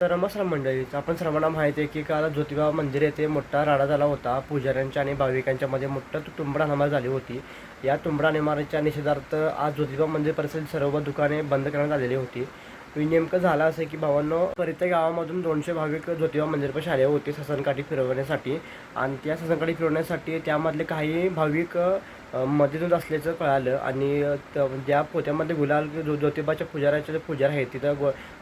तर नमस्कार मंडळी, आपण सर्वांना माहिती आहे की काल ज्योतिबा मंदिर येथे मोठा राडा झाला होता. पुजाऱ्यांच्या आणि भाविकांच्या मध्ये मोठं तुंबडा नमाज झाली होती. या तुंबडा निवारणाच्या निषेधार्थ आज ज्योतिबा मंदिर परिसरातील सर्व दुकाने बंद करण्यात आलेली होती. नेमकं झालं असं की भावांनो, परित्या गावामधून 200 भाविक ज्योतिबा मंदिरपाशी आले होते ससनकाठी फिरवण्यासाठी. आणि त्या ससनकाठी फिरवण्यासाठी त्यामधले काही भाविक मध्येतून असल्याचं कळालं. आणि ज्या पोत्यामध्ये गुलाल ज्योतिबाच्या पुजाऱ्याचे जे पुजारी आहेत तिथं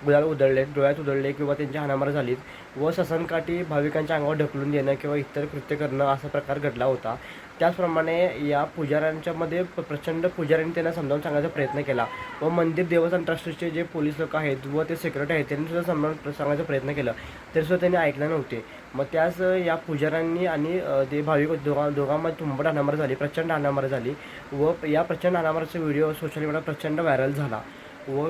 गुलाल उधळले, डोळ्यात उधळले किंवा त्यांची हाणामार झाली व ससनकाठी भाविकांच्या अंगावर ढकलून देणं किंवा इतर कृत्य करणं असा प्रकार घडला होता. त्याचप्रमाणे या पुजाऱ्यांच्यामध्ये प्रचंड पुजाऱ्यांनी त्यांना समजावून सांगायचा प्रयत्न केला व मंदिर देवस्थान ट्रस्टचे जे पोलीस लोक आहेत व ते सेक्रेटरी आहेत त्यांनी सुद्धा समजावून सांगायचा प्रयत्न केला, तरीसुद्धा त्यांनी ऐकलं नव्हते. मग त्याच या पुजाऱ्यांनी आणि ते भाविक दोघांमध्ये तुंबड हाणामार झाली, प्रचंड हाणामार झाली व या प्रचंड हाणामारीचा व्हिडिओ सोशल मीडियावर प्रचंड व्हायरल झाला व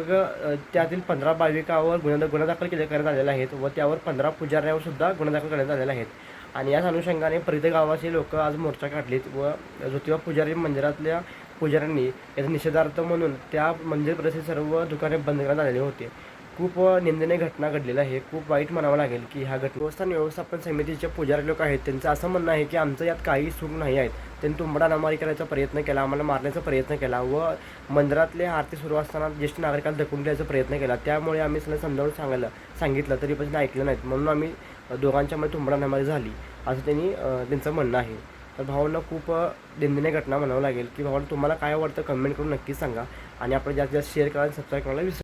त्यातील 15 भाविकावर गुन्हा दाखल करण्यात आलेला आहेत व त्यावर 15 पुजाऱ्यांवर सुद्धा गुन्हा दाखल करण्यात आलेला आहेत. आणि याच अनुषंगाने परित्या गावाचे लोक आज मोर्चा काढलीत व ज्योतिबा पुजारी मंदिरातल्या पुजाऱ्यांनी याचा निषेधार्थ म्हणून त्या मंदिर परिसरात सर्व दुकाने बंद करण्यात आलेले होते. खूप निंदनीय घटना घडलेली आहे. खूप वाईट म्हणावं लागेल की ह्या देवस्थान व्यवस्थापन समितीचे पुजारी लोक आहेत त्यांचं असं म्हणणं आहे की आमचं यात काही चूक नाही आहेत. त्यांनी तुंबडा नमारी करायचा प्रयत्न केला, आम्हाला मारण्याचा प्रयत्न केला व मंदिरातले आरती सुरू असताना ज्येष्ठ नागरिकांना ढकलून द्यायचा प्रयत्न केला. त्यामुळे आम्ही सगळं समजावून सांगितलं तरी पण ऐकलं नाहीत, म्हणून आम्ही दोघांच्यामध्ये तुंबडा नमारी झाली असं त्यांचं म्हणणं आहे. तर भावांना खूप निंदनीय घटना म्हणावं लागेल की भावांना तुम्हाला काय आवडतं कमेंट करून नक्कीच सांगा आणि आपण जास्तीत जास्त शेअर करा आणि सबस्क्राईब करायला विसरू